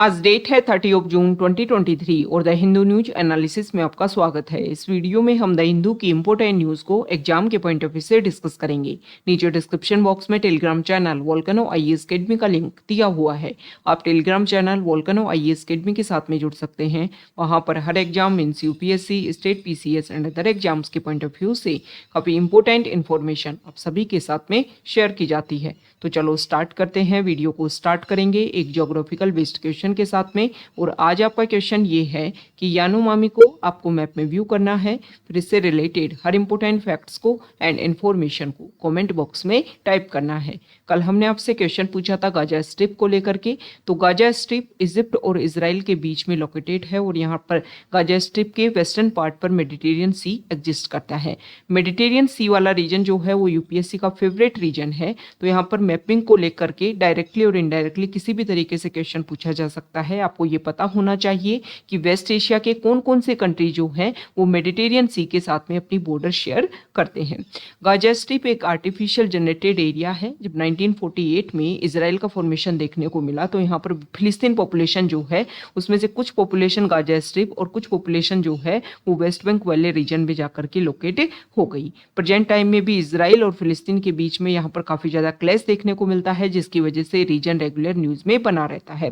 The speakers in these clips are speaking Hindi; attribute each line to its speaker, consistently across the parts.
Speaker 1: आज डेट है 30 जून 2023 और द हिंदू न्यूज एनालिसिस में आपका स्वागत है। इस वीडियो में हम द हिंदू की इंपोर्टेंट न्यूज को एग्जाम के पॉइंट ऑफ व्यू से डिस्कस करेंगे। नीचे डिस्क्रिप्शन बॉक्स में Telegram channel Volcano IAS Academy का लिंक दिया हुआ है। आप Telegram channel Volcano IAS Academy के साथ में जुड़ सकते हैं। वहां पर हर exam means UPSC, state PCS and other exams के पॉइंट ऑफ व्यू से काफी इंपोर्टेंट इन्फॉर्मेशन आप सभी के साथ में शेयर की जाती है। तो चलो स्टार्ट करते हैं। वीडियो को स्टार्ट करेंगे एक ज्योग्राफिकल बेस्ड क्वेश्चन के साथ में। और आज आपका क्वेश्चन ये है कि यानोमामी को आपको मैप में व्यू करना है, फिर इससे रिलेटेड हर इंपॉर्टेंट फैक्ट्स को एंड इन्फॉर्मेशन को कमेंट बॉक्स में टाइप करना है। कल हमने आपसे क्वेश्चन पूछा था गाजा स्ट्रिप को लेकर के। तो गाजा स्ट्रिप इजिप्ट और इसराइल के बीच में लोकेटेड है और यहाँ पर गाजा स्ट्रिप के वेस्टर्न पार्ट पर मेडिटेरियन सी एग्जिस्ट करता है। मेडिटेरियन सी वाला रीजन जो है वो यूपीएससी का फेवरेट रीजन है। तो यहाँ पर मैपिंग को लेकर के डायरेक्टली और इनडायरेक्टली किसी भी तरीके से क्वेश्चन पूछा जा सकता है। आपको ये पता होना चाहिए कि वेस्ट एशिया के कौन कौन से कंट्री जो हैं वो मेडिटेरियन सी के साथ में अपनी बॉर्डर शेयर करते हैं। गाजा स्ट्रिप एक आर्टिफिशियल जनरेटेड एरिया है। जब 1948 में इजराइल का फॉर्मेशन देखने को मिला तो यहाँ पर फिलिस्तीन पॉपुलेशन जो है उसमें से कुछ पॉपुलेशन गाजा स्ट्रिप और कुछ पॉपुलेशन जो है वो वेस्ट बैंक वाले रीजन में जाकर के लोकेट हो गई। प्रेजेंट टाइम में भी इजराइल और फिलिस्तीन के बीच में यहाँ पर काफी ज्यादा क्लैश देखने को मिलता है, जिसकी वजह से रीजन रेगुलर न्यूज में बना रहता है।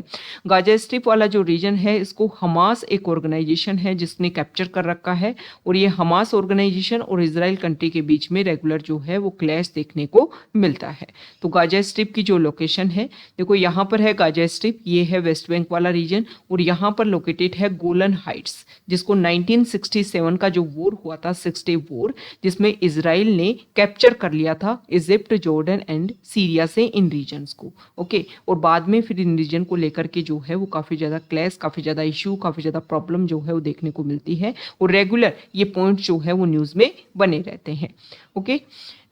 Speaker 1: गाजा स्ट्रिप वाला जो रीजन है इसको हमास एक ऑर्गेनाइजेशन है जिसने कैप्चर कर रखा है और ये हमास ऑर्गेनाइजेशन और इजराइल कंट्री के बीच में रेगुलर जो है वो क्लैश देखने को मिलता है। तो गाजा स्ट्रिप की जो लोकेशन है, देखो यहाँ पर है गाजा स्ट्रिप, ये है वेस्ट बैंक वाला रीजन और यहाँ पर लोकेटेड है गोलन हाइट्स, जिसको 1967 का जो वॉर हुआ था, 6 डे वॉर, जिसमें इजराइल ने कैप्चर कर लिया था इजिप्ट, जॉर्डन एंड सीरिया से इन रीजन्स को। ओके, और बाद में फिर इन रीजन को लेकर के जो है वो काफी ज्यादा क्लैश, काफी ज्यादा इशू, काफी ज्यादा प्रॉब्लम जो है वो देखने को मिलती है और रेगुलर ये पॉइंट जो है वो न्यूज में बने रहते हैं। ओके,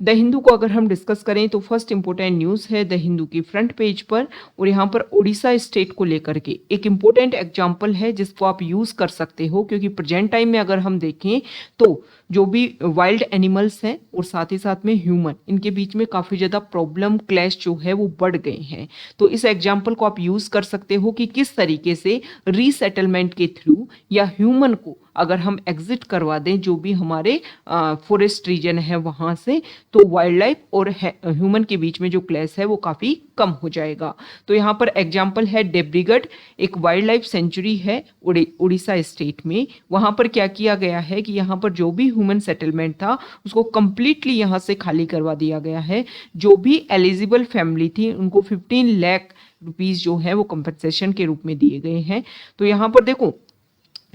Speaker 1: द हिंदू को अगर हम डिस्कस करें तो फर्स्ट इंपॉर्टेंट न्यूज है द हिंदू की फ्रंट पेज पर और यहाँ पर उड़ीसा स्टेट को लेकर के एक इंपॉर्टेंट एग्जांपल है जिसको आप यूज कर सकते हो, क्योंकि प्रेजेंट टाइम में अगर हम देखें तो जो भी वाइल्ड एनिमल्स हैं और साथ ही साथ में ह्यूमन, इनके बीच में काफी ज्यादा प्रॉब्लम, क्लैश जो है वो बढ़ गए हैं। तो इस एग्जाम्पल को आप यूज कर सकते हो कि किस तरीके से रीसेटलमेंट के थ्रू या ह्यूमन को अगर हम एग्जिट करवा दें जो भी हमारे फॉरेस्ट रीजन है वहां से, तो वाइल्ड लाइफ और ह्यूमन के बीच में जो क्लैश है वो काफी कम हो जाएगा। तो यहाँ पर एग्जाम्पल है देब्रीगढ़, एक वाइल्ड लाइफ सेंचुरी है उड़ीसा स्टेट में। वहां पर क्या किया गया है कि यहाँ पर जो भी ह्यूमन सेटलमेंट था उसको कंप्लीटली यहाँ से खाली करवा दिया गया है। जो भी एलिजिबल फैमिली थी उनको 15 लाख रुपीज जो है वो कंपनसेशन के रूप में दिए गए हैं। तो यहाँ पर देखो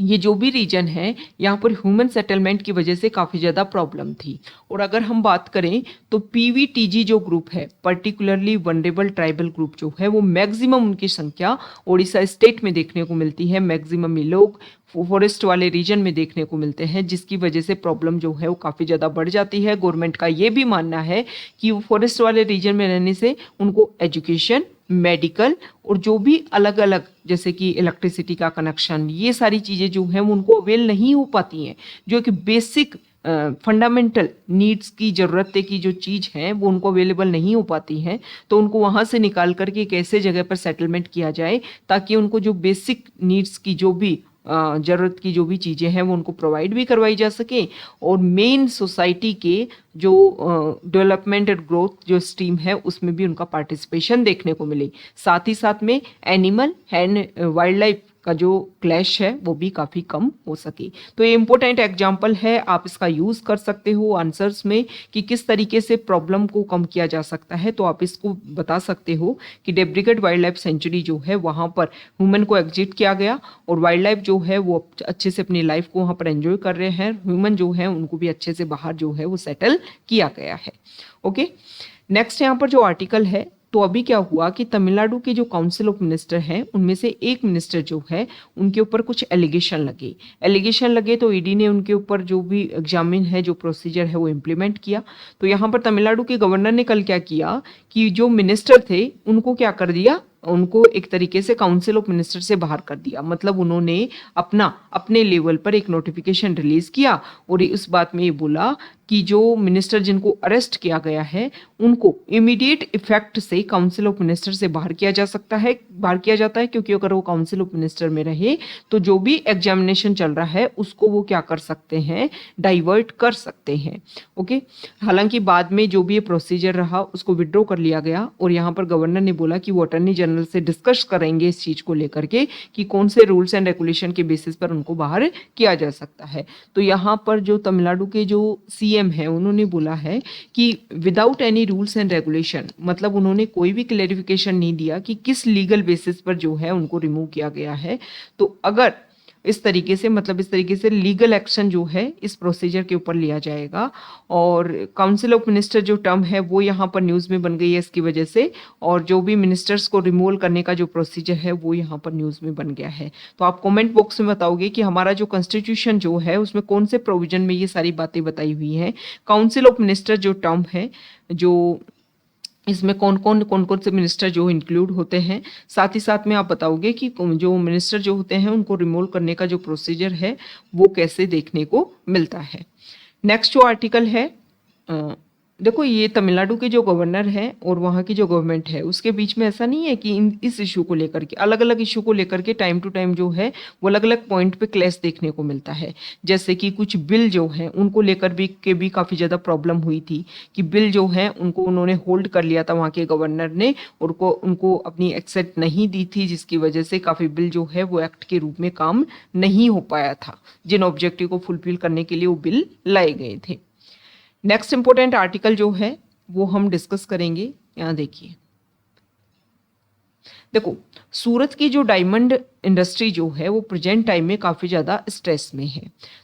Speaker 1: ये जो भी रीजन है यहाँ पर ह्यूमन सेटलमेंट की वजह से काफ़ी ज़्यादा प्रॉब्लम थी। और अगर हम बात करें तो पीवीटीजी जो ग्रुप है, पर्टिकुलरली वनरेबल ट्राइबल ग्रुप जो है, वो मैक्सिमम उनकी संख्या उड़ीसा स्टेट में देखने को मिलती है। मैक्सिमम ये लोग फॉरेस्ट वाले रीजन में देखने को मिलते हैं, जिसकी वजह से प्रॉब्लम जो है वो काफ़ी ज़्यादा बढ़ जाती है। गवर्नमेंट का ये भी मानना है कि वो फॉरेस्ट वाले रीजन में रहने से उनको एजुकेशन, मेडिकल और जो भी अलग अलग जैसे कि इलेक्ट्रिसिटी का कनेक्शन, ये सारी चीज़ें जो हैं वो उनको अवेल नहीं हो पाती हैं। जो कि बेसिक फंडामेंटल नीड्स की ज़रूरत की जो चीज़ है वो उनको अवेलेबल नहीं हो पाती हैं। तो उनको वहाँ से निकाल करके एक ऐसे जगह पर सेटलमेंट किया जाए ताकि उनको जो बेसिक नीड्स की जो भी ज़रूरत की जो भी चीज़ें हैं वो उनको प्रोवाइड भी करवाई जा सके और मेन सोसाइटी के जो डेवलपमेंट एंड ग्रोथ जो स्ट्रीम है उसमें भी उनका पार्टिसिपेशन देखने को मिले। साथ ही साथ में एनिमल एंड वाइल्ड लाइफ का जो क्लैश है वो भी काफ़ी कम हो सके। तो ये इंपॉर्टेंट एग्जांपल है, आप इसका यूज़ कर सकते हो आंसर्स में कि किस तरीके से प्रॉब्लम को कम किया जा सकता है। तो आप इसको बता सकते हो कि देब्रीगढ़ वाइल्ड लाइफ सेंचुरी जो है वहाँ पर ह्यूमन को एग्जिट किया गया और वाइल्ड लाइफ जो है वो अच्छे से अपनी लाइफ को वहाँ पर एंजॉय कर रहे हैं। ह्यूमन जो है उनको भी अच्छे से बाहर जो है वो सेटल किया गया है। ओके, नेक्स्ट यहाँ पर जो आर्टिकल है, तो अभी क्या हुआ कि तमिलनाडु के जो काउंसिल ऑफ मिनिस्टर हैं उनमें से एक मिनिस्टर जो है उनके ऊपर कुछ एलिगेशन लगे तो ईडी ने उनके ऊपर जो भी एग्जामिन है, जो प्रोसीजर है वो इम्प्लीमेंट किया। तो यहाँ पर तमिलनाडु के गवर्नर ने कल क्या किया कि जो मिनिस्टर थे उनको क्या कर दिया, उनको एक तरीके से काउंसिल ऑफ मिनिस्टर से बाहर कर दिया। मतलब उन्होंने अपने लेवल पर एक नोटिफिकेशन रिलीज किया और इस बात में ये बोला कि जो मिनिस्टर जिनको अरेस्ट किया गया है उनको इमीडिएट इफेक्ट से काउंसिल ऑफ मिनिस्टर से बाहर किया जाता है, क्योंकि अगर वो काउंसिल ऑफ मिनिस्टर में रहे तो जो भी एग्जामिनेशन चल रहा है उसको वो क्या कर सकते हैं, डाइवर्ट कर सकते हैं। ओके, हालांकि बाद में जो भी ये प्रोसीजर रहा उसको विड्रॉ कर लिया गया और यहाँ पर गवर्नर ने बोला कि वो अटॉर्नी जनरल से डिस्कस करेंगे इस चीज को लेकर के कि कौन से रूल्स एंड रेगुलेशन के बेसिस पर उनको बाहर किया जा सकता है। तो यहाँ पर जो तमिलनाडु के जो सीएम है उन्होंने बोला है कि without any rules and regulation, मतलब उन्होंने कोई भी क्लेरिफिकेशन नहीं दिया कि किस लीगल बेसिस पर जो है उनको रिमूव किया गया है। तो अगर इस तरीके से लीगल एक्शन जो है इस प्रोसीजर के ऊपर लिया जाएगा। और काउंसिल ऑफ मिनिस्टर जो टर्म है वो यहाँ पर न्यूज़ में बन गई है इसकी वजह से, और जो भी मिनिस्टर्स को रिमूवल करने का जो प्रोसीजर है वो यहाँ पर न्यूज़ में बन गया है। तो आप कमेंट बॉक्स में बताओगे कि हमारा जो कॉन्स्टिट्यूशन जो है उसमें कौन से प्रोविजन में ये सारी बातें बताई हुई हैं। काउंसिल ऑफ मिनिस्टर जो टर्म है, जो इसमें कौन कौन से मिनिस्टर जो इंक्लूड होते हैं, साथ ही साथ में आप बताओगे कि जो मिनिस्टर जो होते हैं उनको रिमूव करने का जो प्रोसीजर है वो कैसे देखने को मिलता है। नेक्स्ट जो आर्टिकल है, देखो ये तमिलनाडु के जो गवर्नर हैं और वहाँ की जो गवर्नमेंट है उसके बीच में ऐसा नहीं है कि इस इशू को लेकर के, अलग अलग इशू को लेकर के टाइम टू टाइम जो है वो अलग अलग पॉइंट पे क्लैश देखने को मिलता है। जैसे कि कुछ बिल जो हैं उनको लेकर भी काफ़ी ज़्यादा प्रॉब्लम हुई थी कि बिल जो है उनको उन्होंने होल्ड कर लिया था वहाँ के गवर्नर ने, और उनको अपनी एक्सेप्ट नहीं दी थी, जिसकी वजह से काफ़ी बिल जो है वो एक्ट के रूप में काम नहीं हो पाया था, जिन ऑब्जेक्टिव को फुलफिल करने के लिए वो बिल लाए गए थे। नेक्स्ट इंपॉर्टेंट आर्टिकल जो है वो हम डिस्कस करेंगे। यहाँ देखिए, देखो सूरत की जो डायमंड इंडस्ट्री जो है वो प्रेजेंट टाइम में काफ़ी ज़्यादा स्ट्रेस में है।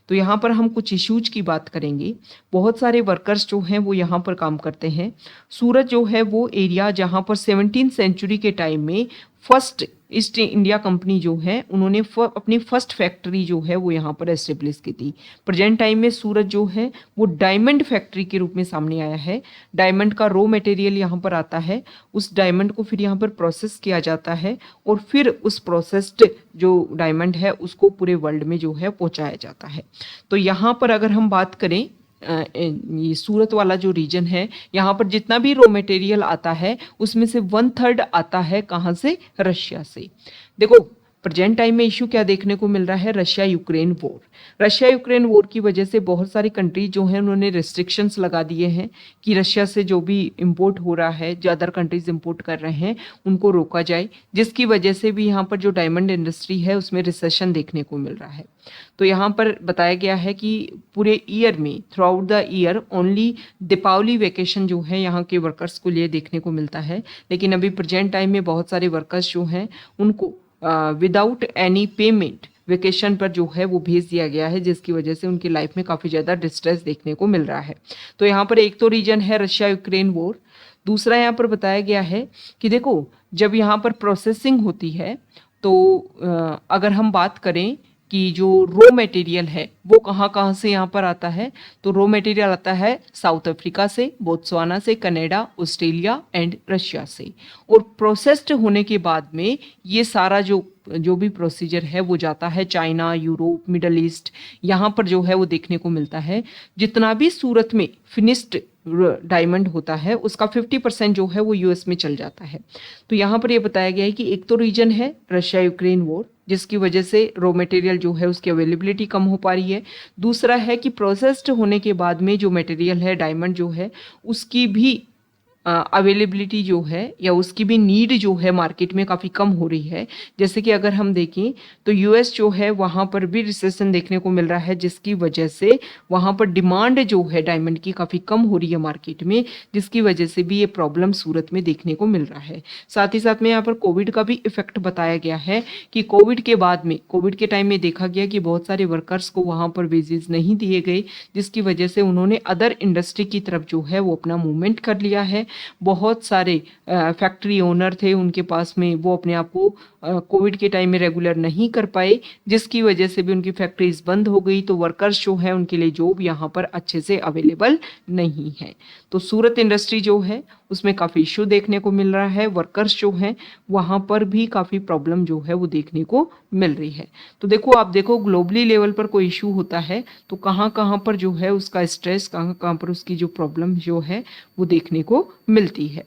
Speaker 1: तो यहाँ पर हम कुछ इश्यूज की बात करेंगे। बहुत सारे वर्कर्स जो हैं वो यहाँ पर काम करते हैं। सूरत जो है वो एरिया जहाँ पर 17th सेंचुरी के टाइम में फर्स्ट ईस्ट इंडिया कंपनी जो है उन्होंने अपनी फर्स्ट फैक्ट्री जो है वो यहाँ पर एस्टेब्लिश की थी। प्रेजेंट टाइम में सूरत जो है वो डायमंड फैक्ट्री के रूप में सामने आया है। डायमंड का रॉ मटेरियल यहाँ पर आता है, उस डायमंड को फिर यहाँ पर प्रोसेस किया जाता है और फिर उस प्रोसेस्ड जो डायमंड है उसको पूरे वर्ल्ड में जो है पहुँचाया जाता है। तो यहाँ पर अगर हम बात करें, ये सूरत वाला जो रीजन है यहाँ पर जितना भी रॉ मटेरियल आता है उसमें से 1/3 आता है कहाँ से, रशिया से। देखो प्रेजेंट टाइम में इशू क्या देखने को मिल रहा है, रशिया यूक्रेन वॉर की वजह से बहुत सारी कंट्रीज जो हैं उन्होंने रिस्ट्रिक्शंस लगा दिए हैं कि रशिया से जो भी इंपोर्ट हो रहा है, जो अदर कंट्रीज इंपोर्ट कर रहे हैं उनको रोका जाए, जिसकी वजह से भी यहाँ पर जो डायमंड इंडस्ट्री है उसमें रिसेशन देखने को मिल रहा है। तो यहाँ पर बताया गया है कि पूरे ईयर में, throughout the year, only Deepavali vacation जो है यहाँ के वर्कर्स को लिए देखने को मिलता है। लेकिन अभी प्रेजेंट टाइम में बहुत सारे वर्कर्स जो हैं उनको विदाउट एनी पेमेंट वेकेशन पर जो है वो भेज दिया गया है, जिसकी वजह से उनकी लाइफ में काफ़ी ज़्यादा डिस्ट्रेस देखने को मिल रहा है। तो यहाँ पर एक तो रीजन है रशिया यूक्रेन वॉर। दूसरा यहाँ पर बताया गया है कि देखो जब यहाँ पर प्रोसेसिंग होती है तो अगर हम बात करें कि जो रॉ मटेरियल है वो कहाँ से यहाँ पर आता है, तो रॉ मटेरियल आता है साउथ अफ्रीका से, बोत्सवाना से, कनाडा, ऑस्ट्रेलिया एंड रशिया से। और प्रोसेस्ड होने के बाद में ये सारा जो भी प्रोसीजर है वो जाता है चाइना, यूरोप, मिडल ईस्ट, यहाँ पर जो है वो देखने को मिलता है। जितना भी सूरत में फिनिश्ड डायमंड होता है उसका 50% जो है वो यूएस में चल जाता है। तो यहाँ पर ये बताया गया है कि एक तो रीजन है रशिया यूक्रेन वॉर, जिसकी वजह से रॉ मटेरियल जो है उसकी अवेलेबिलिटी कम हो पा रही है। दूसरा है कि प्रोसेस्ड होने के बाद में जो मटेरियल है डायमंड जो है उसकी भी अवेलेबिलिटी जो है या उसकी भी नीड जो है मार्केट में काफ़ी कम हो रही है। जैसे कि अगर हम देखें तो यूएस जो है वहाँ पर भी रिसेशन देखने को मिल रहा है, जिसकी वजह से वहाँ पर डिमांड जो है डायमंड की काफ़ी कम हो रही है मार्केट में, जिसकी वजह से भी ये प्रॉब्लम सूरत में देखने को मिल रहा है। साथ ही साथ में यहाँ पर कोविड का भी इफेक्ट बताया गया है कि कोविड के बाद में, कोविड के टाइम में देखा गया कि बहुत सारे वर्कर्स को वहाँ पर वेजेस नहीं दिए गए, जिसकी वजह से उन्होंने अदर इंडस्ट्री की तरफ जो है वो अपना मूवमेंट कर लिया है बहुत सारे फैक्ट्री ओनर थे उनके पास में, वो अपने आप को कोविड के टाइम में रेगुलर नहीं कर पाए, जिसकी वजह से भी उनकी फैक्ट्रीज बंद हो गई। तो वर्कर्स जो है उनके लिए जॉब यहाँ पर अच्छे से अवेलेबल नहीं है। तो सूरत इंडस्ट्री जो है उसमें काफ़ी इशू देखने को मिल रहा है। वर्कर्स जो हैं वहाँ पर भी काफ़ी प्रॉब्लम जो है वो देखने को मिल रही है। तो देखो, आप देखो ग्लोबली लेवल पर कोई इशू होता है तो कहाँ कहाँ पर जो है उसका स्ट्रेस, कहाँ कहाँ पर उसकी जो प्रॉब्लम जो है वो देखने को मिलती है।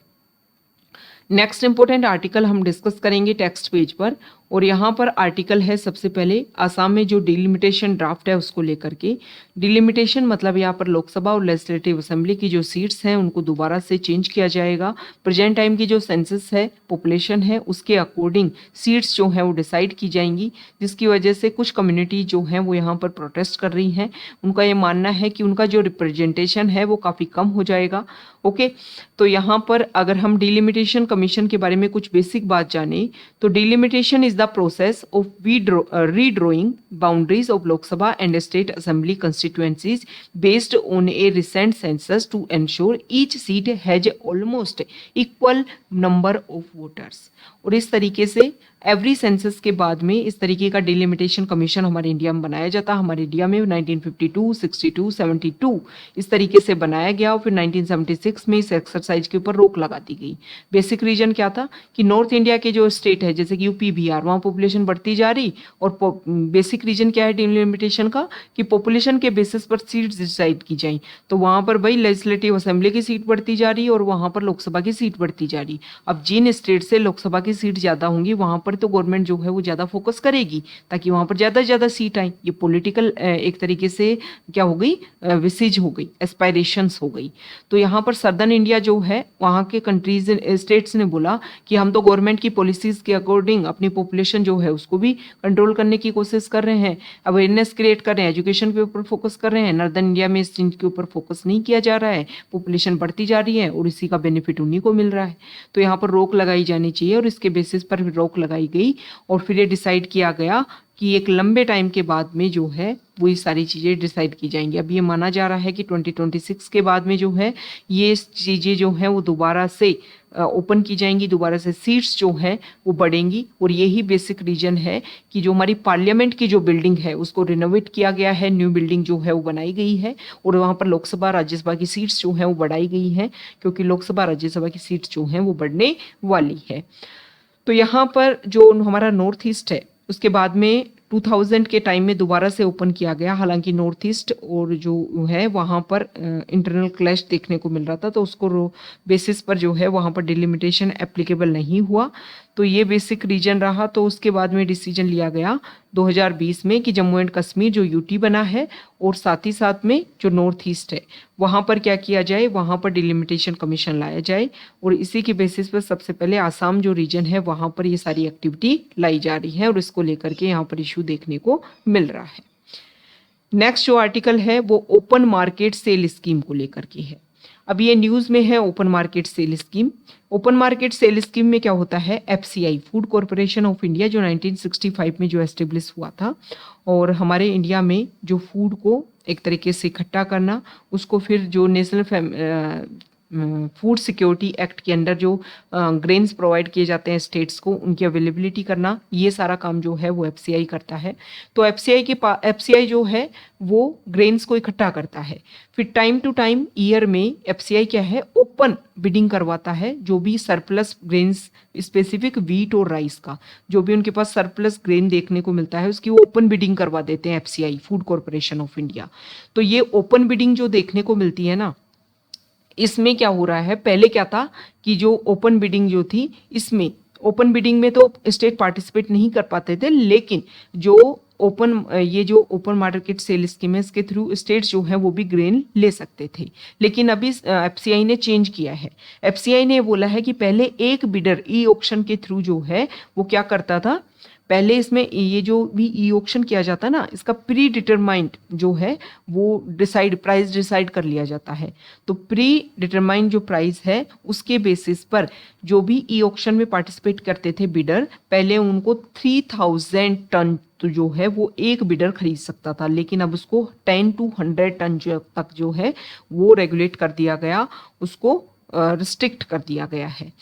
Speaker 1: नेक्स्ट इंपॉर्टेंट आर्टिकल हम डिस्कस करेंगे टेक्स्ट पेज पर, और यहाँ पर आर्टिकल है सबसे पहले आसाम में जो डिलिमिटेशन ड्राफ्ट है उसको लेकर के। डिलिमिटेशन मतलब यहाँ पर लोकसभा और लेजिस्लेटिव असेंबली की जो सीट्स हैं उनको दोबारा से चेंज किया जाएगा। प्रेजेंट टाइम की जो सेंसस है, पॉपुलेशन है, उसके अकॉर्डिंग सीट्स जो हैं वो डिसाइड की जाएंगी, जिसकी वजह से कुछ कम्युनिटी जो हैं वो यहाँ पर प्रोटेस्ट कर रही हैं। उनका ये मानना है कि उनका जो रिप्रेजेंटेशन है वो काफ़ी कम हो जाएगा। ओके, तो यहाँ पर अगर हम डिलिमिटेशन कमीशन के बारे में कुछ बेसिक बात जाने तो delimitation is the process of redrawing boundaries of Lok Sabha and State Assembly constituencies based on a recent census to ensure each seat has almost equal number of voters। और इस तरीके से एवरी सेंसस के बाद में इस तरीके का डिलिमिटेशन कमीशन हमारे इंडिया में बनाया जाता है। हमारे इंडिया में 1952, 62, 72 इस तरीके से बनाया गया, और फिर 1976 में इस एक्सरसाइज के ऊपर रोक लगा दी गई। बेसिक रीजन क्या था कि नॉर्थ इंडिया के जो स्टेट है जैसे कि यूपी, बिहार, वहाँ पॉपुलेशन बढ़ती जा रही, और बेसिक रीजन क्या है डिलिमिटेशन का कि पॉपुलेशन के बेसिस पर सीट्स डिसाइड की जाए। तो वहाँ पर भाई लेजिस्लेटिव असेंबली की सीट बढ़ती जा रही और वहाँ पर लोकसभा की सीट बढ़ती जा रही। अब जिन स्टेट से लोकसभा की सीट ज़्यादा होंगी वहाँ पर तो गवर्नमेंट जो है वो ज़्यादा फोकस करेगी ताकि वहाँ पर ज़्यादा से ज़्यादा सीट आए। ये पॉलिटिकल एक तरीके से क्या हो गई, विसेज हो गई, एस्पायरेशंस हो गई। तो यहाँ पर सर्दर्न इंडिया जो है वहाँ के कंट्रीज स्टेट्स ने बोला कि हम तो गवर्नमेंट की पॉलिसीज़ के अकॉर्डिंग अपनी पॉपुलेशन जो है उसको भी कंट्रोल करने की कोशिश कर रहे हैं, अवेयरनेस क्रिएट कर रहे हैं, एजुकेशन के ऊपर फोकस कर रहे हैं। नॉर्दर्न इंडिया में इस चीज़ के ऊपर फोकस नहीं किया जा रहा है, पॉपुलेशन बढ़ती जा रही है और इसी का बेनिफिट उन्हीं को मिल रहा है। तो यहाँ पर रोक लगाई जानी चाहिए, और इसके बेसिस पर रोक लगाई गई, और फिर ये डिसाइड किया गया कि एक लंबे टाइम के बाद में जो है वो ये सारी चीज़ें डिसाइड की जाएंगी। अब ये माना जा रहा है कि 2026 के बाद में जो है ये चीज़ें जो हैं वो दोबारा से ओपन की जाएंगी, दोबारा से सीट्स जो हैं वो बढ़ेंगी। और यही बेसिक रीजन है कि जो हमारी पार्लियामेंट की जो बिल्डिंग है उसको रिनोवेट किया गया है, न्यू बिल्डिंग जो है वो बनाई गई है, और वहाँ पर लोकसभा राज्यसभा की सीट्स जो हैं वो बढ़ाई गई हैं, क्योंकि लोकसभा राज्यसभा की सीट्स जो हैं वो बढ़ने वाली है। तो यहाँ पर जो हमारा नॉर्थ ईस्ट है उसके बाद में 2000 के टाइम में दोबारा से ओपन किया गया। हालांकि नॉर्थ ईस्ट और जो है वहाँ पर इंटरनल क्लैश देखने को मिल रहा था, तो उसको बेसिस पर जो है वहाँ पर डिलिमिटेशन एप्लीकेबल नहीं हुआ। तो ये बेसिक रीजन रहा। तो उसके बाद में डिसीजन लिया गया 2020 में कि जम्मू एंड कश्मीर जो यूटी बना है और साथ ही साथ में जो नॉर्थ ईस्ट है वहाँ पर क्या किया जाए, वहाँ पर डिलिमिटेशन कमीशन लाया जाए। और इसी के बेसिस पर सबसे पहले आसाम जो रीजन है वहाँ पर ये सारी एक्टिविटी लाई जा रही है, और इसको लेकर के यहाँ पर इशू देखने को मिल रहा है। नेक्स्ट जो आर्टिकल है वो ओपन मार्केट सेल स्कीम को लेकर के है। अब ये न्यूज़ में है open market sale scheme. Open market sale scheme में क्या होता है, FCI food corporation of India जो 1965 में जो एस्टेब्लिश हुआ था, और हमारे इंडिया में जो फूड को एक तरीके से इकट्ठा करना, उसको फिर जो नेशनल फूड सिक्योरिटी एक्ट के अंडर जो ग्रेन्स प्रोवाइड किए जाते हैं स्टेट्स को, उनकी अवेलेबिलिटी करना, ये सारा काम जो है वो एफसीआई करता है। तो एफसीआई जो है वो ग्रेन्स को इकट्ठा करता है। फिर टाइम टू टाइम ईयर में एफसीआई क्या है, ओपन बिडिंग करवाता है। जो भी सरप्लस ग्रेन्स, स्पेसिफिक वीट और राइस का जो भी उनके पास सरप्लस ग्रेन देखने को मिलता है उसकी वो ओपन बिडिंग करवा देते हैं FCI food corporation of India. तो ये ओपन बिडिंग जो देखने को मिलती है ना, इसमें क्या हो रहा है, पहले क्या था कि जो ओपन बिडिंग जो थी, इसमें ओपन बिडिंग में तो स्टेट पार्टिसिपेट नहीं कर पाते थे, लेकिन जो ये जो ओपन मार्केट सेल स्कीम है इसके थ्रू स्टेट्स जो हैं वो भी ग्रेन ले सकते थे। लेकिन अभी एफसीआई ने चेंज किया है। एफसीआई ने बोला है कि पहले एक बिडर ई ऑक्शन के थ्रू जो है वो क्या करता था, पहले इसमें ये जो भी ई ऑक्शन किया जाता है ना, इसका प्री डिटरमाइंड जो है वो प्राइस डिसाइड कर लिया जाता है। तो प्री डिटरमाइंड जो प्राइस है उसके बेसिस पर जो भी ई ऑक्शन में पार्टिसिपेट करते थे बिडर, पहले उनको 3000 टन तो जो है वो एक बिडर खरीद सकता था, लेकिन अब उसको 10 to 100 टन तक जो है वो रेगुलेट कर दिया गया, उसको रिस्ट्रिक्ट कर दिया गया है।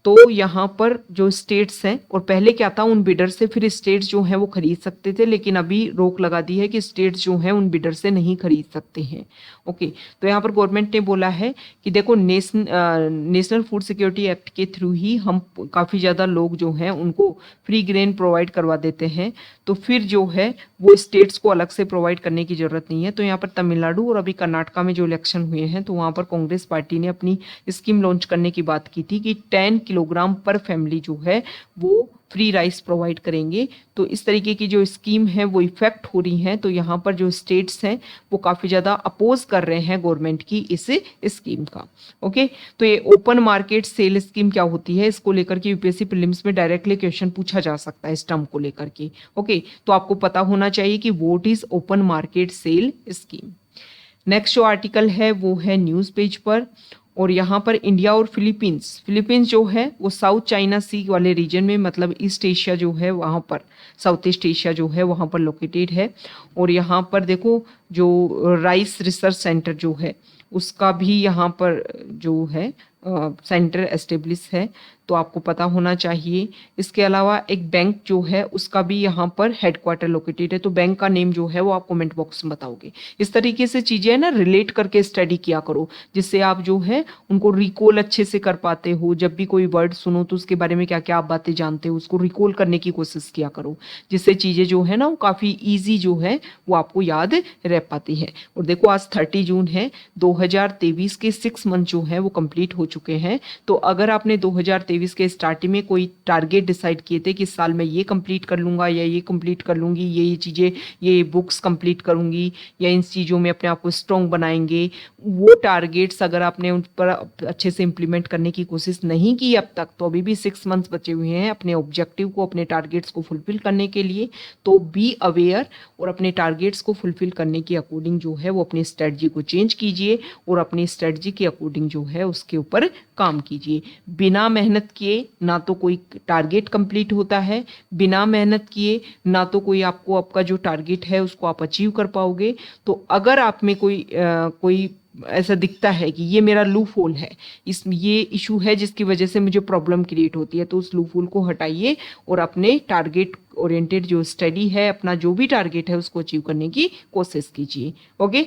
Speaker 1: तो यहाँ पर जो स्टेट्स हैं, और पहले क्या था, उन बिडर से फिर स्टेट्स जो हैं वो खरीद सकते थे, लेकिन अभी रोक लगा दी है कि स्टेट्स जो हैं उन बिडर से नहीं खरीद सकते हैं। ओके, तो यहाँ पर गवर्नमेंट ने बोला है कि देखो नेशनल फूड सिक्योरिटी एक्ट के थ्रू ही हम काफ़ी ज़्यादा लोग जो हैं उनको फ्री ग्रेन प्रोवाइड करवा देते हैं, तो फिर जो है वो स्टेट्स को अलग से प्रोवाइड करने की ज़रूरत नहीं है। तो यहाँ पर तमिलनाडु और अभी कर्नाटका में जो इलेक्शन हुए हैं, तो वहाँ पर कांग्रेस पार्टी ने अपनी स्कीम लॉन्च करने की बात की थी कि 10 किलोग्राम पर फैमिली जो है वो फ्री राइस प्रोवाइड करेंगे। तो इस तरीके की जो स्कीम है वो इफेक्ट हो रही है। तो यहाँ पर जो स्टेट्स हैं वो काफ़ी ज़्यादा अपोज कर रहे हैं गवर्नमेंट की इस स्कीम का। ओके, तो ये ओपन मार्केट सेल स्कीम क्या होती है, इसको लेकर के यूपीएससी प्रीलिम्स में डायरेक्टली क्वेश्चन पूछा जा सकता है इस टर्म को लेकर के। ओके, तो आपको पता होना चाहिए कि what is open market sale scheme. Next जो आर्टिकल है वो है न्यूज़ पेज पर, और यहाँ पर इंडिया और फिलीपींस जो है वो साउथ चाइना सी वाले रीजन में, मतलब ईस्ट एशिया जो है वहाँ पर, साउथ ईस्ट एशिया जो है वहाँ पर लोकेटेड है। और यहाँ पर देखो जो राइस रिसर्च सेंटर जो है उसका भी यहाँ पर जो है सेंटर एस्टेब्लिश है, तो आपको पता होना चाहिए। इसके अलावा एक बैंक जो है उसका भी यहाँ पर हेडक्वार्टर लोकेटेड है, तो बैंक का नेम जो है वो आप कमेंट बॉक्स में बताओगे। इस तरीके से चीज़ें ना रिलेट करके स्टडी किया करो, जिससे आप जो है उनको रिकॉल अच्छे से कर पाते हो। जब भी कोई वर्ड सुनो तो उसके बारे में क्या क्या आप बातें जानते हो उसको रिकॉल करने की कोशिश किया करो, जिससे चीज़ें जो है ना वो काफ़ी ईजी जो है वो आपको याद रह पाती है। और देखो आज 30 जून है, 2023 के 6 मंथ जो है वो कंप्लीट हो चुके हैं। तो अगर आपने 2023 के स्टार्टिंग में कोई टारगेट डिसाइड किए थे कि इस साल में ये कंप्लीट कर लूँगा या ये कंप्लीट कर लूँगी, ये चीज़ें, ये बुक्स कंप्लीट करूँगी या इन चीज़ों में अपने आप को स्ट्रॉन्ग बनाएंगे, वो टारगेट्स अगर आपने उन पर अच्छे से इंप्लीमेंट करने की कोशिश नहीं की अब तक, तो अभी भी 6 मंथ्स बचे हुए हैं अपने ऑब्जेक्टिव को, अपने टारगेट्स को फुलफिल करने के लिए। तो बी अवेयर और अपने टारगेट्स को फुलफिल करने के अकॉर्डिंग जो है वो अपनी स्ट्रेटजी को चेंज कीजिए और अपनी स्ट्रेटजी के अकॉर्डिंग जो है उसके ऊपर काम कीजिए। बिना मेहनत किए ना तो कोई टारगेट कंप्लीट होता है, बिना मेहनत किए ना तो कोई आपको आपका जो टारगेट है उसको आप अचीव कर पाओगे। तो अगर आप में कोई ऐसा दिखता है कि ये मेरा लूप होल है, ये इशू है जिसकी वजह से मुझे प्रॉब्लम क्रिएट होती है, तो उस लूप होल को हटाइए और अपने टारगेट ओरिएंटेड जो स्टडी है, अपना जो भी टारगेट है उसको अचीव करने की कोशिश कीजिए। ओके,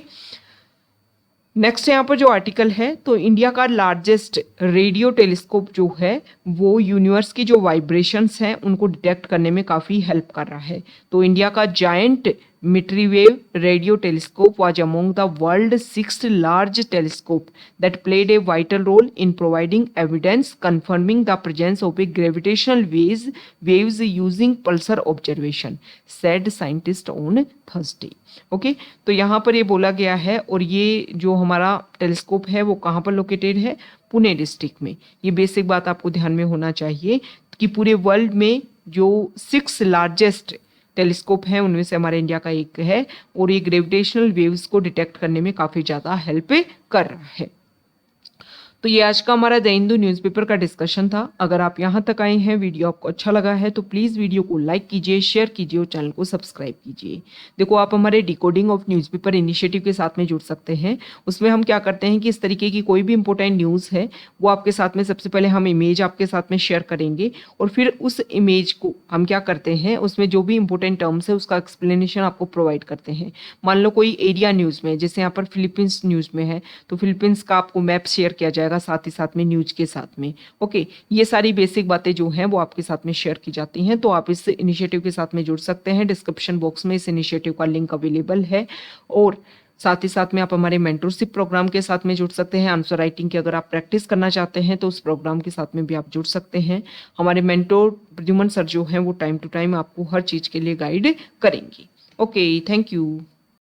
Speaker 1: नेक्स्ट यहाँ पर जो आर्टिकल है, तो इंडिया का लार्जेस्ट रेडियो टेलीस्कोप जो है वो यूनिवर्स की जो वाइब्रेशंस हैं उनको डिटेक्ट करने में काफ़ी हेल्प कर रहा है। तो इंडिया का giant metrewave radio telescope was among the world's 6th large telescope that played a vital role in providing evidence confirming the presence of a gravitational waves using pulsar observation, said scientist on Thursday. Okay, तो यहाँ पर ये बोला गया है, और ये जो हमारा टेलीस्कोप है वो कहाँ पर लोकेटेड है, पुणे डिस्ट्रिक्ट में। ये बेसिक बात आपको ध्यान में होना चाहिए कि पूरे वर्ल्ड में जो 6 लार्जेस्ट टेलीस्कोप हैं उनमें से हमारे इंडिया का एक है, और ये ग्रेविटेशनल वेव्स को डिटेक्ट करने में काफ़ी ज़्यादा हेल्प कर रहा है। तो ये आज का हमारा द हिंदू न्यूज़पेपर का डिस्कशन था। अगर आप यहाँ तक आए हैं, वीडियो आपको अच्छा लगा है तो प्लीज़ वीडियो को लाइक कीजिए, शेयर कीजिए और चैनल को सब्सक्राइब कीजिए। देखो, आप हमारे डिकोडिंग ऑफ न्यूज़पेपर इनिशिएटिव के साथ में जुड़ सकते हैं। उसमें हम क्या करते हैं कि इस तरीके की कोई भी इंपॉर्टेंट न्यूज़ है वो आपके साथ में सबसे पहले हम इमेज आपके साथ में शेयर करेंगे, और फिर उस इमेज को हम क्या करते हैं, उसमें जो भी इंपॉर्टेंट टर्म्स है उसका एक्सप्लेनेशन आपको प्रोवाइड करते हैं। मान लो कोई एरिया न्यूज़ में, जैसे यहाँ पर फिलीपींस न्यूज़ में है, तो फिलीपींस का आपको मैप शेयर किया जाएगा साथ ही साथ में न्यूज के साथ में। ओके, ये सारी बेसिक बातें जो हैं वो आपके साथ में शेयर की जाती हैं। तो आप इस इनिशिएटिव के साथ में जुड़ सकते हैं। डिस्क्रिप्शन बॉक्स में इस इनिशिएटिव का लिंक अवेलेबल है, और साथ ही साथ में आप हमारे मेंटरशिप प्रोग्राम के साथ में जुड़ सकते हैं। आंसर राइटिंग की अगर आप प्रैक्टिस करना चाहते हैं तो उस प्रोग्राम के साथ में भी आप जुड़ सकते हैं। हमारे मेंटोर प्रद्युमन सर जो हैं वो टाइम टू टाइम आपको हर चीज़ के लिए गाइड करेंगे। Okay, thank you.